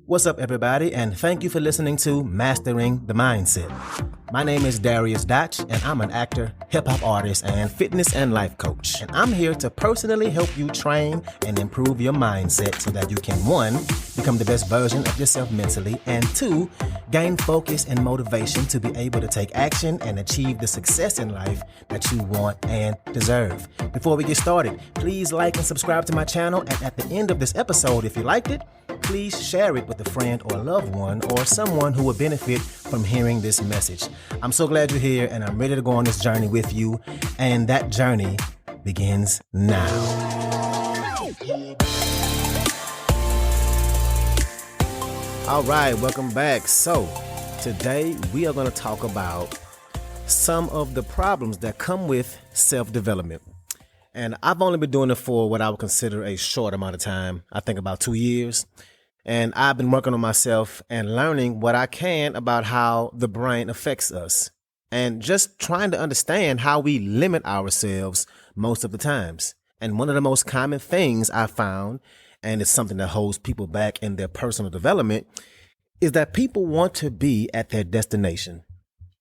What's up, everybody, and thank you for listening to Mastering the Mindset. My name is Dariusdotch, and I'm an actor, hip-hop artist, and fitness and life coach. And I'm here to personally help you train and improve your mindset so that you can, 1, become the best version of yourself mentally, and 2, gain focus and motivation to be able to take action and achieve the success in life that you want and deserve. Before we get started, please like and subscribe to my channel, and at the end of this episode, if you liked it, please share it with a friend or loved one or someone who would benefit from hearing this message. I'm so glad you're here, and I'm ready to go on this journey with you, and that journey begins now. All right, welcome back. So today we are going to talk about some of the problems that come with self-development. And I've only been doing it for what I would consider a short amount of time. I think about 2 years. And I've been working on myself and learning what I can about how the brain affects us and just trying to understand how we limit ourselves most of the times. And one of the most common things I found, and it's something that holds people back in their personal development, is that people want to be at their destination,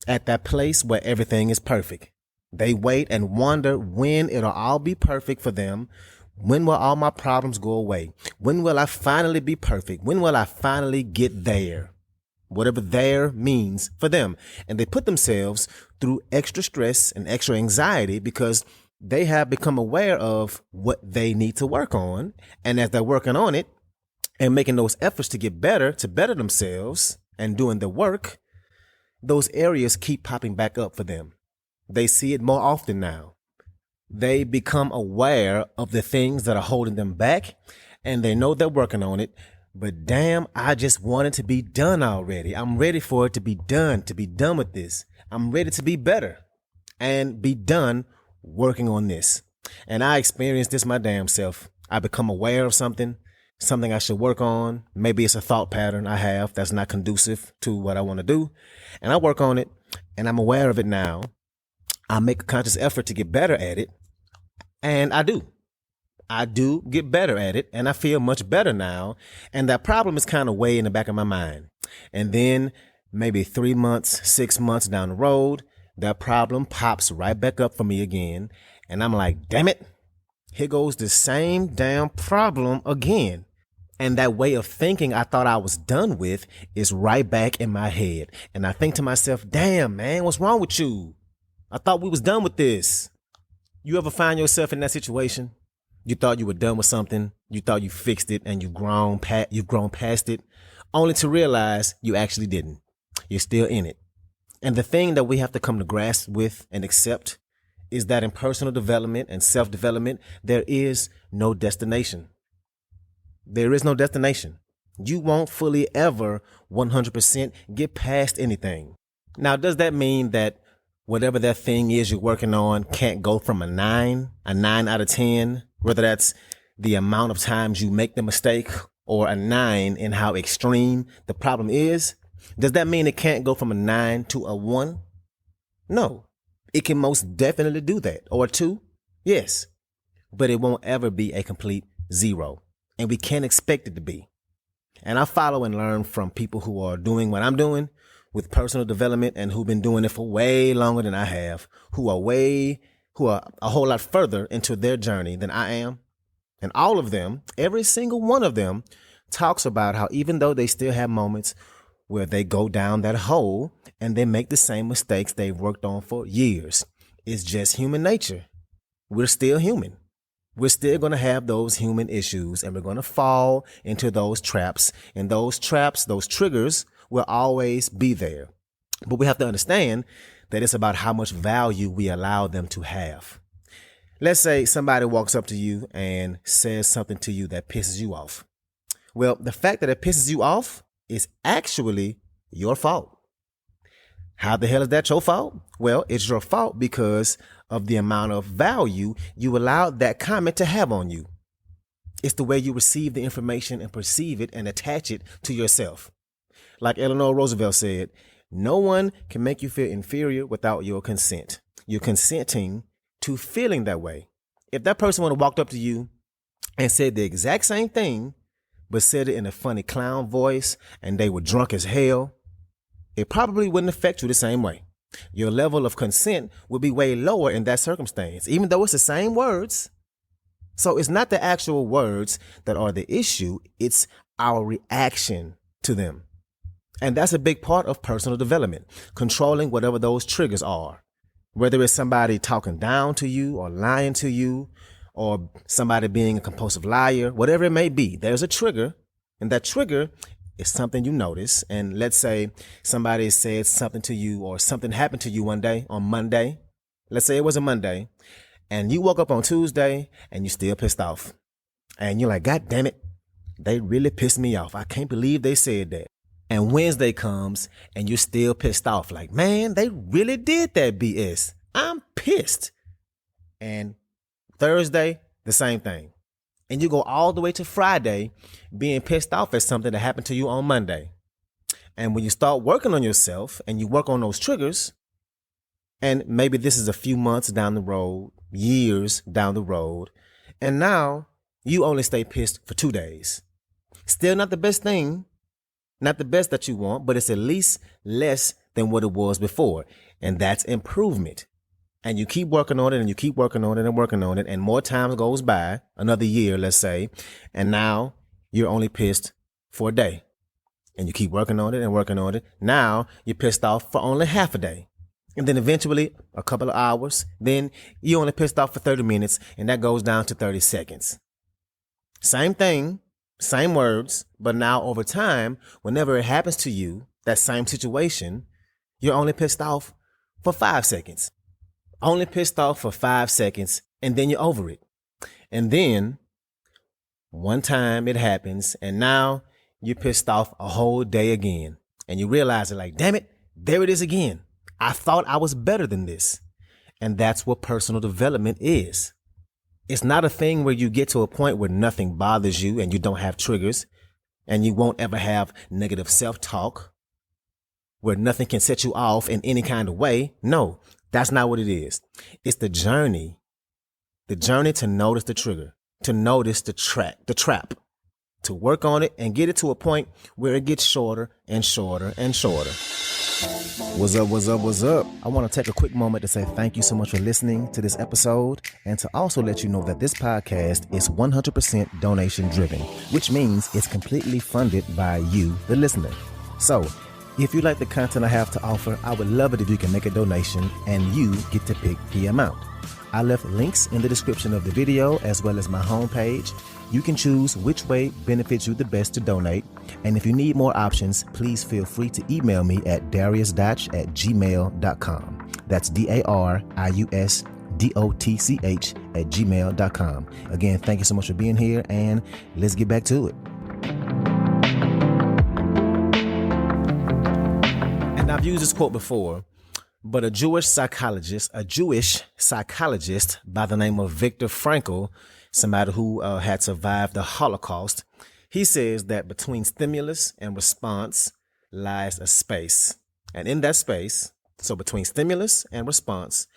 at that place where everything is perfect. They wait and wonder when it'll all be perfect for them. When will all my problems go away? When will I finally be perfect? When will I finally get there? Whatever there means for them. And they put themselves through extra stress and extra anxiety because they have become aware of what they need to work on. And as they're working on it and making those efforts to get better, to better themselves and doing the work, those areas keep popping back up for them. They see it more often now. They become aware of the things that are holding them back, and they know they're working on it. But damn, I just want it to be done already. I'm ready for it to be done with this. I'm ready to be better and be done working on this. And I experienced this my damn self. I become aware of something I should work on. Maybe it's a thought pattern I have that's not conducive to what I want to do. And I work on it, and I'm aware of it now. I make a conscious effort to get better at it. And I do get better at it, and I feel much better now. And that problem is kind of way in the back of my mind. And then maybe 3 months, 6 months down the road, that problem pops right back up for me again. And I'm like, damn it, here goes the same damn problem again. And that way of thinking I thought I was done with is right back in my head. And I think to myself, damn, man, what's wrong with you? I thought we was done with this. You ever find yourself in that situation? You thought you were done with something. You thought you fixed it and you've grown past it, only to realize you actually didn't. You're still in it. And the thing that we have to come to grasp with and accept is that in personal development and self-development, there is no destination. There is no destination. You won't fully ever 100% get past anything. Now, does that mean that whatever that thing is you're working on can't go from a 9 out of 10, whether that's the amount of times you make the mistake or a 9 in how extreme the problem is? Does that mean it can't go from a 9 to a 1? No, it can most definitely do that. Or a 2, yes, but it won't ever be a complete 0, and we can't expect it to be. And I follow and learn from people who are doing what I'm doing with personal development and who've been doing it for way longer than I have, who are a whole lot further into their journey than I am. And all of them, every single one of them, talks about how even though they still have moments where they go down that hole and they make the same mistakes they've worked on for years, it's just human nature. We're still human. We're still going to have those human issues, and we're going to fall into those traps. And those traps, those triggers, will always be there. But we have to understand that it's about how much value we allow them to have. Let's say somebody walks up to you and says something to you that pisses you off. Well, the fact that it pisses you off is actually your fault. How the hell is that your fault? Well, it's your fault because of the amount of value you allowed that comment to have on you. It's the way you receive the information and perceive it and attach it to yourself. Like Eleanor Roosevelt said, no one can make you feel inferior without your consent. You're consenting to feeling that way. If that person would have walked up to you and said the exact same thing, but said it in a funny clown voice and they were drunk as hell, it probably wouldn't affect you the same way. Your level of consent would be way lower in that circumstance, even though it's the same words. So it's not the actual words that are the issue, it's our reaction to them. And that's a big part of personal development, controlling whatever those triggers are. Whether it's somebody talking down to you or lying to you or somebody being a compulsive liar, whatever it may be, there's a trigger, and that trigger is something you notice. And let's say somebody said something to you or something happened to you one day on Monday. Let's say it was a Monday and you woke up on Tuesday and you're still pissed off. And you're like, God damn it, they really pissed me off. I can't believe they said that. And Wednesday comes and you're still pissed off. Like, man, they really did that BS. I'm pissed. And Thursday, the same thing. And you go all the way to Friday being pissed off at something that happened to you on Monday. And when you start working on yourself and you work on those triggers, and maybe this is a few months down the road, years down the road, and now you only stay pissed for 2 days. Still not the best thing, not the best that you want, but it's at least less than what it was before. And that's improvement. And you keep working on it and you keep working on it and working on it. And more time goes by, another year, let's say. And now you're only pissed for a day. And you keep working on it and working on it. Now you're pissed off for only half a day. And then eventually a couple of hours. Then you're only pissed off for 30 minutes. And that goes down to 30 seconds. Same thing, same words. But now over time, whenever it happens to you, that same situation, you're only pissed off for 5 seconds. Only pissed off for 5 seconds, and then you're over it. And then one time it happens, and now you're pissed off a whole day again. And you realize it like, damn it, there it is again. I thought I was better than this. And that's what personal development is. It's not a thing where you get to a point where nothing bothers you and you don't have triggers and you won't ever have negative self-talk, where nothing can set you off in any kind of way. No. That's not what it is. It's the journey to notice the trigger, to notice the trap, to work on it and get it to a point where it gets shorter and shorter and shorter. What's up, what's up, what's up? I want to take a quick moment to say thank you so much for listening to this episode and to also let you know that this podcast is 100% donation driven, which means it's completely funded by you, the listener. So, if you like the content I have to offer, I would love it if you can make a donation and you get to pick the amount. I left links in the description of the video as well as my homepage. You can choose which way benefits you the best to donate. And if you need more options, please feel free to email me at dariusdotch@gmail.com. That's dariusdotch@gmail.com. Again, thank you so much for being here and let's get back to it. And I've used this quote before, but a Jewish psychologist by the name of Viktor Frankl, somebody who had survived the Holocaust, he says that between stimulus and response lies a space. And in that space, so between stimulus and response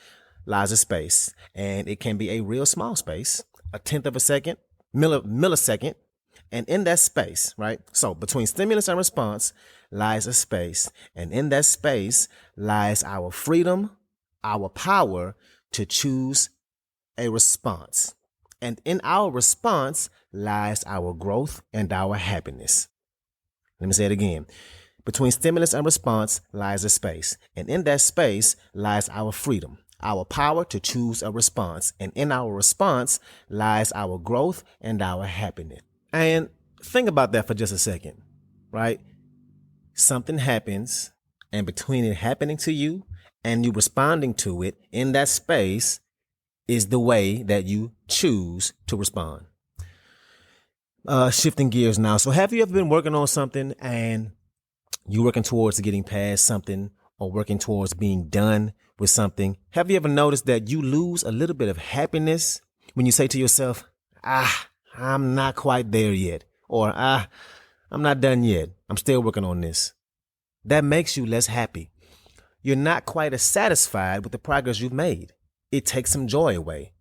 lies a space. And it can be a real small space, a tenth of a second, millisecond. And in that space, right? So between stimulus and response lies a space. And in that space lies our freedom, our power to choose a response. And in our response lies our growth and our happiness. Let me say it again. Between stimulus and response lies a space. And in that space lies our freedom, our power to choose a response. And in our response lies our growth and our happiness. And think about that for just a second, right? Something happens, and between it happening to you and you responding to it, in that space is the way that you choose to respond. Shifting gears now. So have you ever been working on something and you're working towards getting past something or working towards being done with something? Have you ever noticed that you lose a little bit of happiness when you say to yourself, I'm not quite there yet, or I'm not done yet. I'm still working on this. That makes you less happy. You're not quite as satisfied with the progress you've made. It takes some joy away.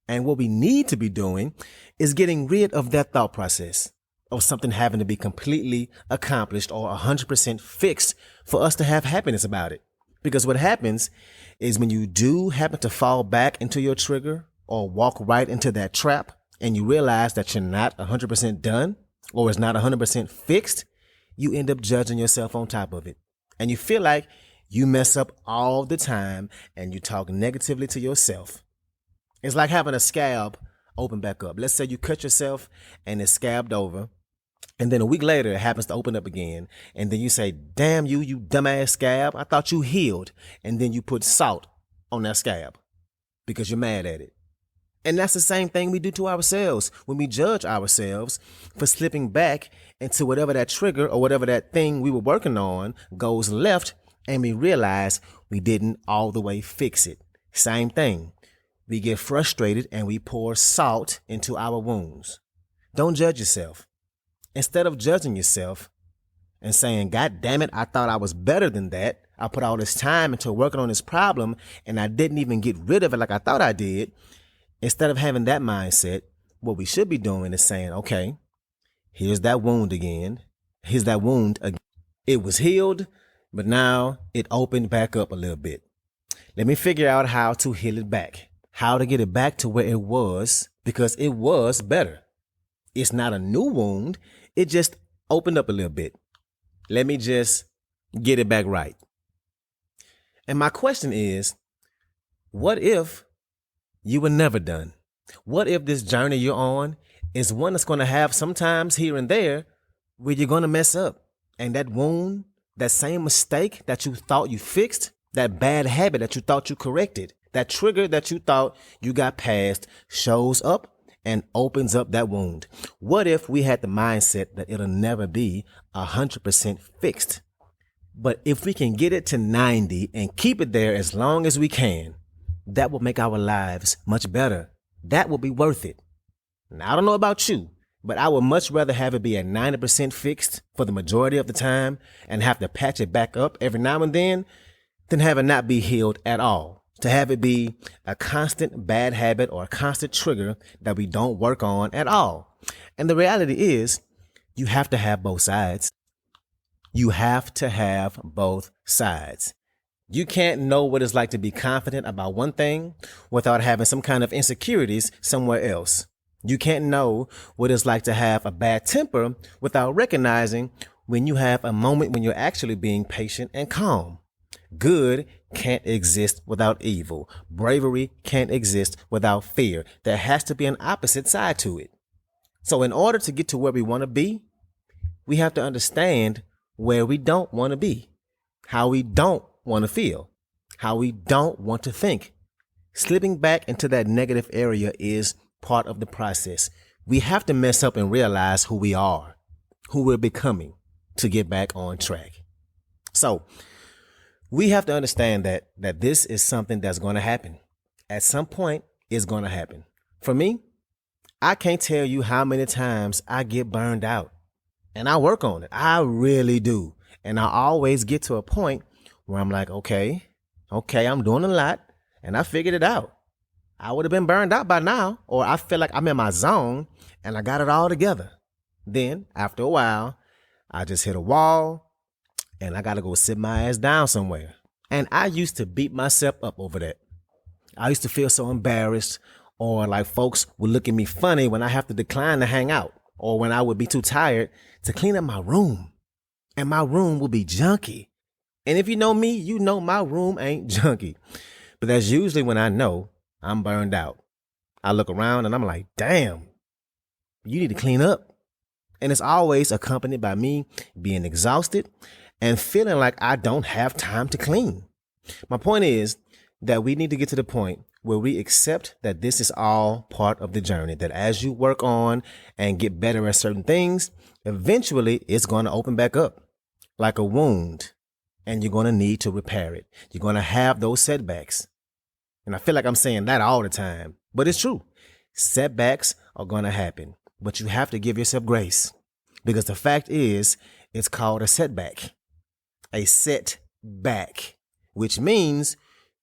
And what we need to be doing is getting rid of that thought process of something having to be completely accomplished or 100% fixed for us to have happiness about it. Because what happens is when you do happen to fall back into your trigger or walk right into that trap and you realize that you're not 100% done or it's not 100% fixed, you end up judging yourself on top of it. And you feel like you mess up all the time and you talk negatively to yourself. It's like having a scab open back up. Let's say you cut yourself and it's scabbed over. And then a week later, it happens to open up again. And then you say, damn you dumbass scab. I thought you healed. And then you put salt on that scab because you're mad at it. And that's the same thing we do to ourselves when we judge ourselves for slipping back into whatever that trigger or whatever that thing we were working on goes left. And we realize we didn't all the way fix it. Same thing. We get frustrated and we pour salt into our wounds. Don't judge yourself. Instead of judging yourself and saying, God damn it, I thought I was better than that. I put all this time into working on this problem and I didn't even get rid of it like I thought I did. Instead of having that mindset, what we should be doing is saying, okay, here's that wound again. Here's that wound again. It was healed, but now it opened back up a little bit. Let me figure out how to heal it back, how to get it back to where it was, because it was better. It's not a new wound. It just opened up a little bit. Let me just get it back right. And my question is, what if you were never done? What if this journey you're on is one that's going to have sometimes here and there where you're going to mess up? And that wound, that same mistake that you thought you fixed, that bad habit that you thought you corrected, that trigger that you thought you got past shows up and opens up that wound. What if we had the mindset that it'll never be 100% fixed? But if we can get it to 90 and keep it there as long as we can, that will make our lives much better. That will be worth it. Now, I don't know about you, but I would much rather have it be at 90% fixed for the majority of the time and have to patch it back up every now and then than have it not be healed at all. To have it be a constant bad habit or a constant trigger that we don't work on at all. And the reality is, you have to have both sides. You have to have both sides. You can't know what it's like to be confident about one thing without having some kind of insecurities somewhere else. You can't know what it's like to have a bad temper without recognizing when you have a moment when you're actually being patient and calm. Good can't exist without evil. Bravery can't exist without fear. There has to be an opposite side to it. So in order to get to where we want to be, we have to understand where we don't want to be, how we don't want to feel, how we don't want to think. Slipping back into that negative area is part of the process. We have to mess up and realize who we are, who we're becoming to get back on track. So we have to understand that this is something that's going to happen. At some point, it's going to happen. For me, I can't tell you how many times I get burned out. And I work on it. I really do. And I always get to a point where I'm like, okay, I'm doing a lot. And I figured it out. I would have been burned out by now. Or I feel like I'm in my zone and I got it all together. Then, after a while, I just hit a wall. And I got to go sit my ass down somewhere. And I used to beat myself up over that. I used to feel so embarrassed, or like folks would look at me funny when I have to decline to hang out, or when I would be too tired to clean up my room. And my room would be junky. And if you know me, you know my room ain't junky. But that's usually when I know I'm burned out. I look around and I'm like, damn, you need to clean up. And it's always accompanied by me being exhausted and feeling like I don't have time to clean. My point is that we need to get to the point where we accept that this is all part of the journey, that as you work on and get better at certain things, eventually it's going to open back up like a wound, and you're going to need to repair it. You're going to have those setbacks. And I feel like I'm saying that all the time, but it's true. Setbacks are going to happen, but you have to give yourself grace, because the fact is it's called a setback. A setback, which means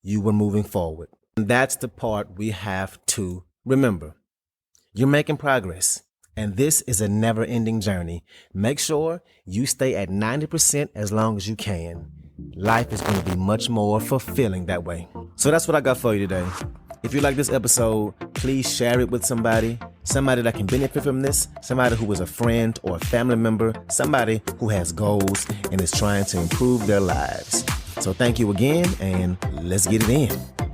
you were moving forward. And that's the part we have to remember. You're making progress. And this is a never-ending journey. Make sure you stay at 90% as long as you can. Life is going to be much more fulfilling that way. So that's what I got for you today. If you like this episode, please share it with somebody that can benefit from this, somebody who is a friend or a family member, somebody who has goals and is trying to improve their lives. So thank you again, and let's get it in.